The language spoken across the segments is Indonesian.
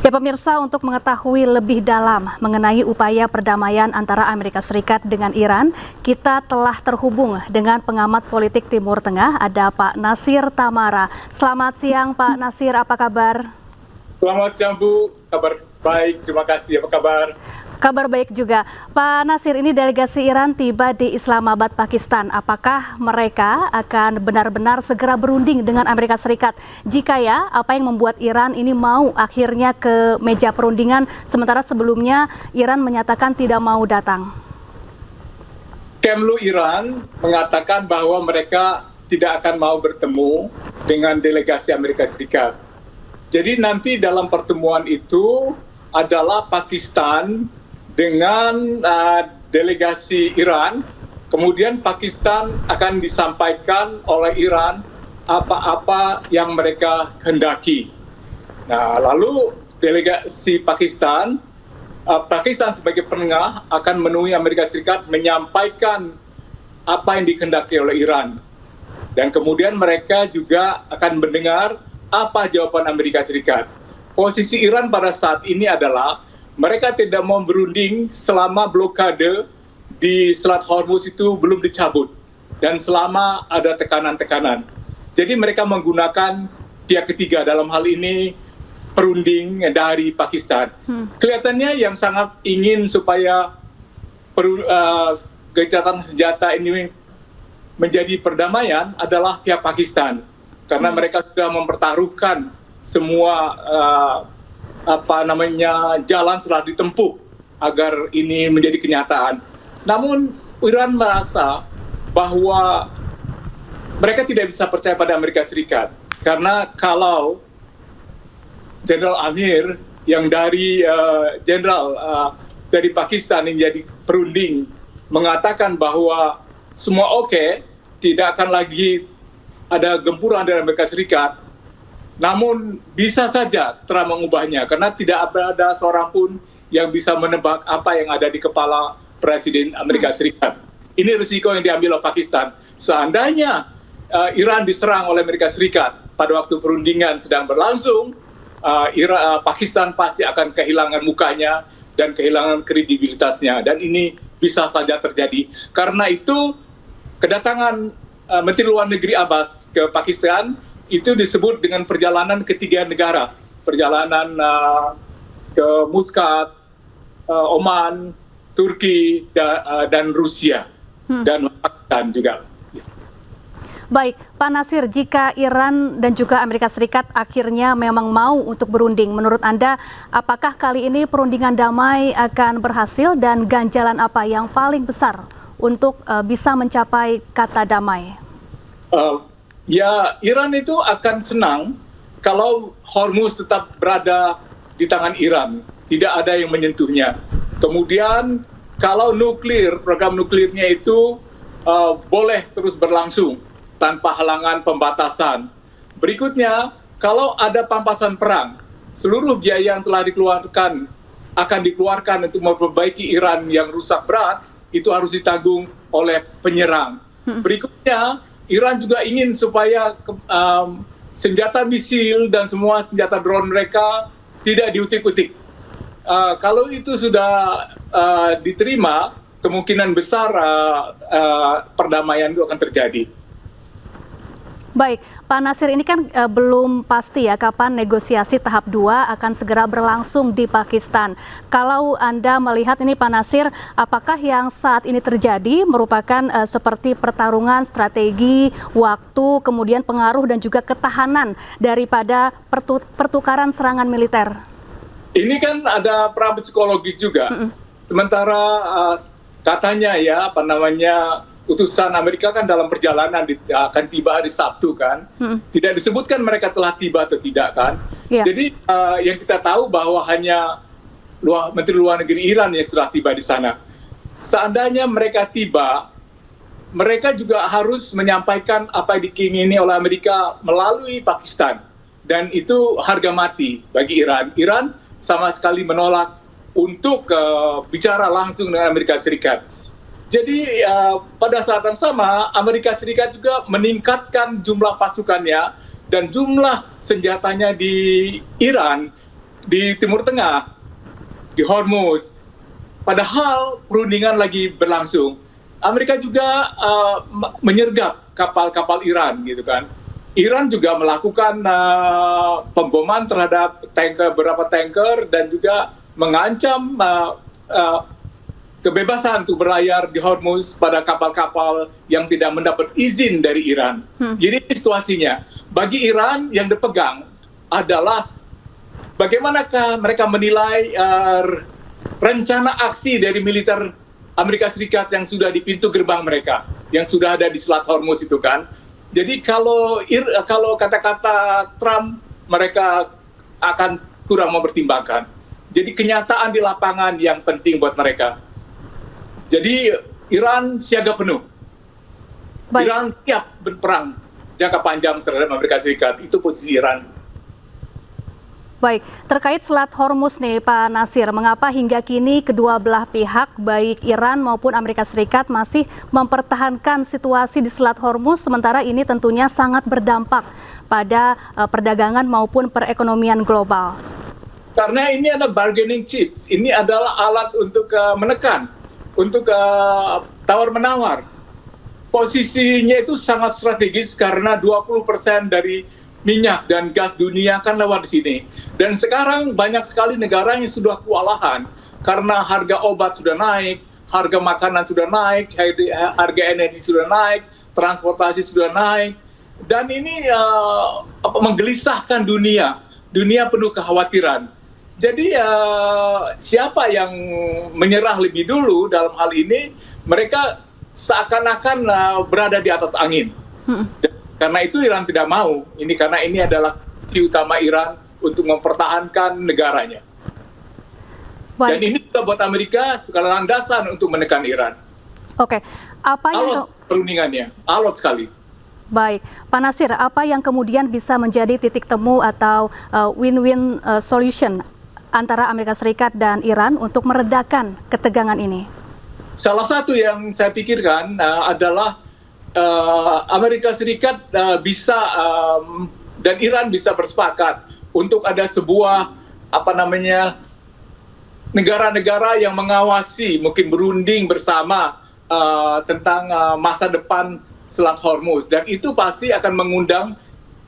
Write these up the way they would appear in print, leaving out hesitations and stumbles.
Ya pemirsa, untuk mengetahui lebih dalam mengenai upaya perdamaian antara Amerika Serikat dengan Iran, kita telah terhubung dengan pengamat politik Timur Tengah, ada Pak Nasir Tamara. Selamat siang Pak Nasir, apa kabar? Selamat siang Bu, kabar baik, terima kasih, apa kabar? Kabar baik juga. Pak Nasir, ini delegasi Iran tiba di Islamabad, Pakistan. Apakah mereka akan benar-benar segera berunding dengan Amerika Serikat? Jika ya, apa yang membuat Iran ini mau akhirnya ke meja perundingan, sementara sebelumnya Iran menyatakan tidak mau datang? Kemlu Iran mengatakan bahwa mereka tidak akan mau bertemu dengan delegasi Amerika Serikat. Jadi nanti dalam pertemuan itu adalah Pakistan dengan delegasi Iran, kemudian Pakistan akan disampaikan oleh Iran apa-apa yang mereka hendaki. Nah, lalu delegasi Pakistan sebagai penengah akan menemui Amerika Serikat menyampaikan apa yang dikehendaki oleh Iran. Dan kemudian mereka juga akan mendengar apa jawaban Amerika Serikat. Posisi Iran pada saat ini adalah mereka tidak mau berunding selama blokade di Selat Hormuz itu belum dicabut dan selama ada tekanan-tekanan. Jadi mereka menggunakan pihak ketiga, dalam hal ini perunding dari Pakistan. Kelihatannya yang sangat ingin supaya gencatan senjata ini menjadi perdamaian adalah pihak Pakistan, karena mereka sudah mempertaruhkan semua jalan setelah ditempuh agar ini menjadi kenyataan. Namun Iran merasa bahwa mereka tidak bisa percaya pada Amerika Serikat, karena kalau Jenderal Amir yang dari dari Pakistan yang jadi perunding mengatakan bahwa semua oke, tidak akan lagi ada gempuran dari Amerika Serikat. Namun bisa saja Trump mengubahnya, karena tidak ada seorang pun yang bisa menebak apa yang ada di kepala Presiden Amerika Serikat. Ini risiko yang diambil oleh Pakistan. Seandainya Iran diserang oleh Amerika Serikat pada waktu perundingan sedang berlangsung, Pakistan pasti akan kehilangan mukanya dan kehilangan kredibilitasnya. Dan ini bisa saja terjadi. Karena itu kedatangan Menteri Luar Negeri Abbas ke Pakistan itu disebut dengan perjalanan ketiga negara, perjalanan ke Muscat, Oman, Turki, dan Rusia, dan Pakistan juga. Baik, Pak Nasir, jika Iran dan juga Amerika Serikat akhirnya memang mau untuk berunding, menurut Anda, apakah kali ini perundingan damai akan berhasil dan ganjalan apa yang paling besar untuk bisa mencapai kata damai? Ya, Iran itu akan senang kalau Hormuz tetap berada di tangan Iran, tidak ada yang menyentuhnya. Kemudian kalau program nuklirnya itu boleh terus berlangsung tanpa halangan pembatasan. Berikutnya, kalau ada pampasan perang, seluruh biaya yang telah dikeluarkan akan dikeluarkan untuk memperbaiki Iran yang rusak berat, itu harus ditanggung oleh penyerang. Berikutnya, Iran juga ingin supaya senjata misil dan semua senjata drone mereka tidak diutik-utik. Kalau itu sudah diterima, kemungkinan besar perdamaian itu akan terjadi. Baik, Pak Nasir, ini kan belum pasti ya kapan negosiasi tahap 2 akan segera berlangsung di Pakistan. Kalau Anda melihat ini Pak Nasir, apakah yang saat ini terjadi merupakan seperti pertarungan strategi, waktu, kemudian pengaruh dan juga ketahanan daripada pertukaran serangan militer? Ini kan ada perang psikologis juga. Sementara katanya utusan Amerika kan dalam perjalanan akan tiba hari Sabtu kan, tidak disebutkan mereka telah tiba atau tidak kan. Jadi yang kita tahu bahwa hanya Menteri Luar Negeri Iran yang sudah tiba di sana. Seandainya mereka tiba, mereka juga harus menyampaikan apa yang diingini oleh Amerika melalui Pakistan, dan itu harga mati bagi Iran. Iran sama sekali menolak untuk bicara langsung dengan Amerika Serikat. Jadi pada saat yang sama Amerika Serikat juga meningkatkan jumlah pasukannya dan jumlah senjatanya di Iran di Timur Tengah, di Hormuz. Padahal perundingan lagi berlangsung. Amerika juga menyergap kapal-kapal Iran, gitu kan. Iran juga melakukan pemboman terhadap beberapa tanker dan juga mengancam kebebasan untuk berlayar di Hormuz pada kapal-kapal yang tidak mendapat izin dari Iran. Jadi situasinya, bagi Iran yang dipegang adalah bagaimanakah mereka menilai rencana aksi dari militer Amerika Serikat yang sudah di pintu gerbang mereka, yang sudah ada di Selat Hormuz itu kan. Jadi kalau kata-kata Trump, mereka akan kurang mempertimbangkan. Jadi kenyataan di lapangan yang penting buat mereka. Jadi Iran siaga penuh. Baik. Iran siap berperang jangka panjang terhadap Amerika Serikat. Itu posisi Iran. Baik, terkait Selat Hormuz nih Pak Natsir, mengapa hingga kini kedua belah pihak baik Iran maupun Amerika Serikat masih mempertahankan situasi di Selat Hormuz, sementara ini tentunya sangat berdampak pada perdagangan maupun perekonomian global? Karena ini adalah bargaining chips, ini adalah alat untuk menekan, untuk tawar-menawar. Posisinya itu sangat strategis karena 20% dari minyak dan gas dunia kan lewat di sini. Dan sekarang banyak sekali negara yang sudah kewalahan karena harga obat sudah naik, harga makanan sudah naik, harga energi sudah naik, transportasi sudah naik. Dan ini menggelisahkan dunia. Dunia penuh kekhawatiran. Jadi siapa yang menyerah lebih dulu dalam hal ini, mereka seakan-akan berada di atas angin. Karena itu Iran tidak mau. Karena ini adalah kunci utama Iran untuk mempertahankan negaranya. Baik. Dan ini juga buat Amerika segala landasan untuk menekan Iran. Oke, apa yang alot perundingannya, alot sekali. Baik, Pak Natsir, apa yang kemudian bisa menjadi titik temu atau win-win solution antara Amerika Serikat dan Iran untuk meredakan ketegangan ini? Salah satu yang saya pikirkan adalah Amerika Serikat bisa dan Iran bisa bersepakat untuk ada sebuah negara-negara yang mengawasi, mungkin berunding bersama tentang masa depan Selat Hormuz, dan itu pasti akan mengundang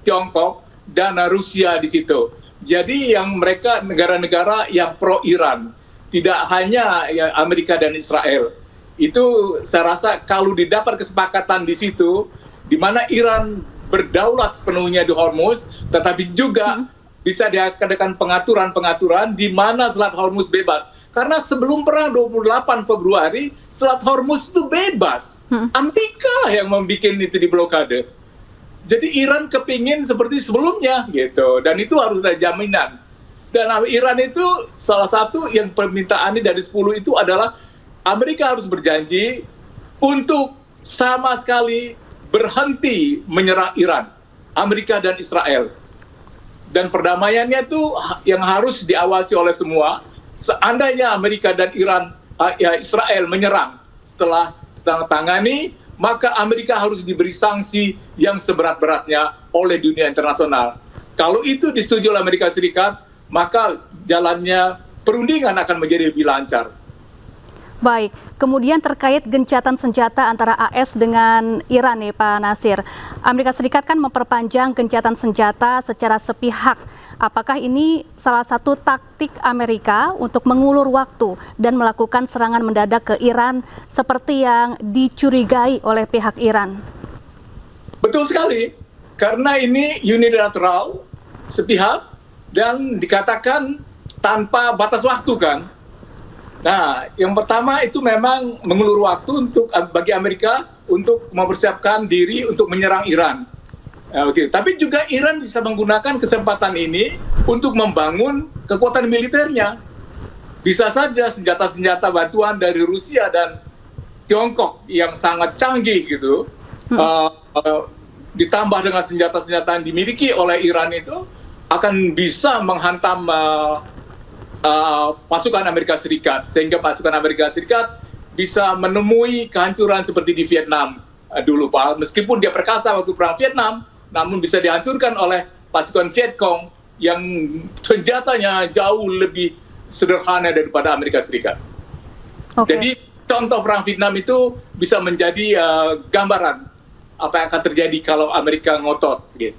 Tiongkok dan Rusia di situ. Jadi yang mereka negara-negara yang pro Iran, tidak hanya Amerika dan Israel. Itu saya rasa kalau didapat kesepakatan di situ, di mana Iran berdaulat sepenuhnya di Hormuz, tetapi juga bisa diadakan pengaturan-pengaturan di mana Selat Hormuz bebas. Karena sebelum perang 28 Februari, Selat Hormuz itu bebas. Amerika yang membuat itu di blokade. Jadi Iran kepingin seperti sebelumnya gitu, dan itu harus ada jaminan. Dan Iran itu salah satu yang permintaannya dari 10 itu adalah Amerika harus berjanji untuk sama sekali berhenti menyerang Iran, Amerika dan Israel. Dan perdamaiannya itu yang harus diawasi oleh semua. Seandainya Amerika dan Israel menyerang setelah ditandatangani, maka Amerika harus diberi sanksi yang seberat-beratnya oleh dunia internasional. Kalau itu disetujui oleh Amerika Serikat, maka jalannya perundingan akan menjadi lebih lancar. Baik, kemudian terkait gencatan senjata antara AS dengan Iran nih Pak Natsir. Amerika Serikat kan memperpanjang gencatan senjata secara sepihak. Apakah ini salah satu taktik Amerika untuk mengulur waktu dan melakukan serangan mendadak ke Iran seperti yang dicurigai oleh pihak Iran? Betul sekali, karena ini unilateral, sepihak, dan dikatakan tanpa batas waktu kan. Nah, yang pertama itu memang mengulur waktu bagi Amerika untuk mempersiapkan diri untuk menyerang Iran. Tapi juga Iran bisa menggunakan kesempatan ini untuk membangun kekuatan militernya. Bisa saja senjata-senjata bantuan dari Rusia dan Tiongkok yang sangat canggih gitu, ditambah dengan senjata-senjata yang dimiliki oleh Iran itu akan bisa menghantam pasukan Amerika Serikat, sehingga pasukan Amerika Serikat bisa menemui kehancuran seperti di Vietnam dulu, Pak. Meskipun dia perkasa waktu perang Vietnam, namun bisa dihancurkan oleh pasukan Vietcong yang senjatanya jauh lebih sederhana daripada Amerika Serikat. Oke. Jadi contoh perang Vietnam itu bisa menjadi gambaran apa yang akan terjadi kalau Amerika ngotot. Gitu.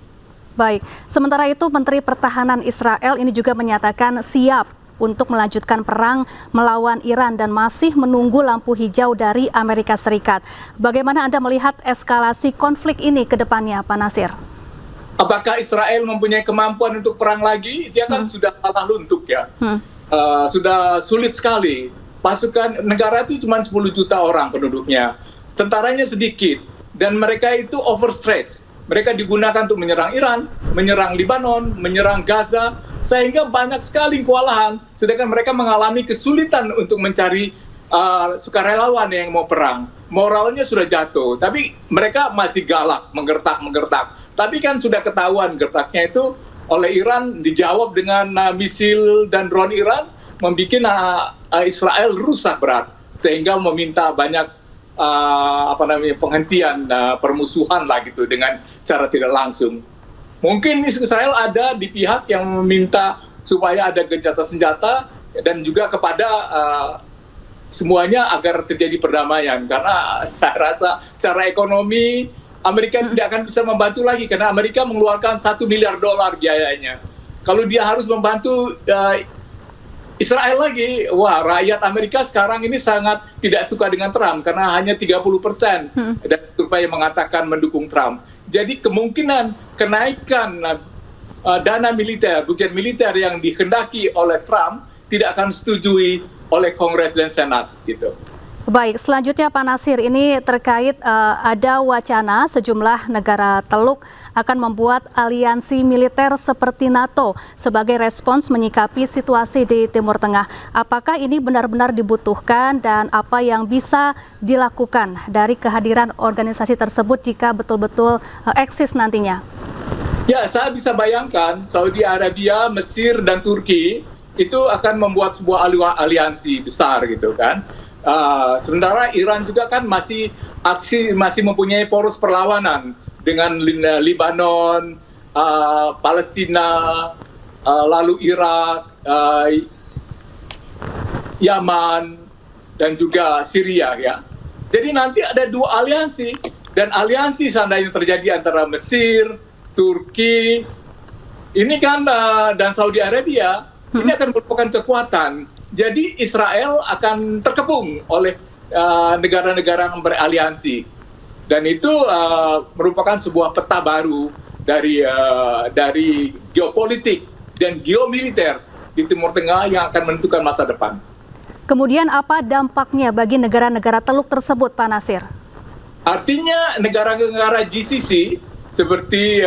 Baik, sementara itu Menteri Pertahanan Israel ini juga menyatakan siap untuk melanjutkan perang melawan Iran dan masih menunggu lampu hijau dari Amerika Serikat. Bagaimana Anda melihat eskalasi konflik ini ke depannya, Pak Natsir? Apakah Israel mempunyai kemampuan untuk perang lagi? Dia kan sudah kalah luntuk ya. Sudah sulit sekali. Pasukan negara itu cuma 10 juta orang penduduknya. Tentaranya sedikit. Dan mereka itu overstretched. Mereka digunakan untuk menyerang Iran, menyerang Libanon, menyerang Gaza, sehingga banyak sekali kewalahan. Sedangkan mereka mengalami kesulitan untuk mencari sukarelawan yang mau perang. Moralnya sudah jatuh, tapi mereka masih galak, menggertak. Tapi kan sudah ketahuan gertaknya itu oleh Iran, dijawab dengan misil dan drone Iran, membuat Israel rusak berat, sehingga meminta banyak penghentian permusuhan lah gitu dengan cara tidak langsung. Mungkin Israel ada di pihak yang meminta supaya ada gencatan senjata dan juga kepada semuanya agar terjadi perdamaian, karena saya rasa secara ekonomi Amerika tidak akan bisa membantu lagi karena Amerika mengeluarkan $1 miliar biayanya. Kalau dia harus membantu Israel lagi, wah, rakyat Amerika sekarang ini sangat tidak suka dengan Trump karena hanya 30% dan supaya mengatakan mendukung Trump. Jadi kemungkinan kenaikan dana militer, budget militer yang dikehendaki oleh Trump tidak akan disetujui oleh Kongres dan Senat gitu. Baik, selanjutnya Pak Natsir, ini terkait ada wacana sejumlah negara Teluk akan membuat aliansi militer seperti NATO sebagai respons menyikapi situasi di Timur Tengah. Apakah ini benar-benar dibutuhkan dan apa yang bisa dilakukan dari kehadiran organisasi tersebut jika betul-betul eksis nantinya? Ya, saya bisa bayangkan Saudi Arabia, Mesir, dan Turki itu akan membuat sebuah aliansi besar gitu kan. Sementara Iran juga kan masih mempunyai poros perlawanan dengan Libanon, Palestina, lalu Irak, Yaman, dan juga Syria ya. Jadi nanti ada dua aliansi, dan aliansi seandainya terjadi antara Mesir, Turki, ini kan dan Saudi Arabia, ini akan merupakan kekuatan. Jadi Israel akan terkepung oleh negara-negara yang beraliansi, dan itu merupakan sebuah peta baru dari geopolitik dan geomiliter di Timur Tengah yang akan menentukan masa depan. Kemudian apa dampaknya bagi negara-negara Teluk tersebut, Pak Natsir? Artinya negara-negara GCC seperti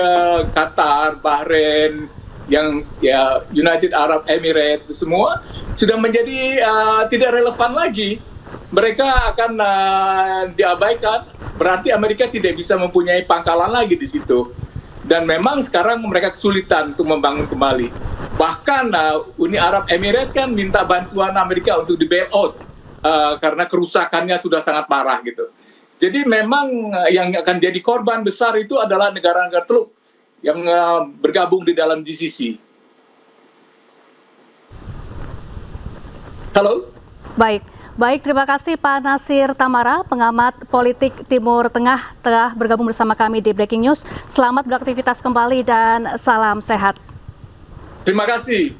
Qatar, Bahrain, yang ya United Arab Emirates semua sudah menjadi tidak relevan lagi. Mereka akan diabaikan. Berarti Amerika tidak bisa mempunyai pangkalan lagi di situ. Dan memang sekarang mereka kesulitan untuk membangun kembali. Bahkan Uni Arab Emirates kan minta bantuan Amerika untuk di bailout karena kerusakannya sudah sangat parah gitu. Jadi memang yang akan jadi korban besar itu adalah negara-negara Teluk yang bergabung di dalam GCC. Halo? Baik, terima kasih Pak Natsir Tamara, pengamat politik Timur Tengah, telah bergabung bersama kami di Breaking News. Selamat beraktivitas kembali dan salam sehat. Terima kasih.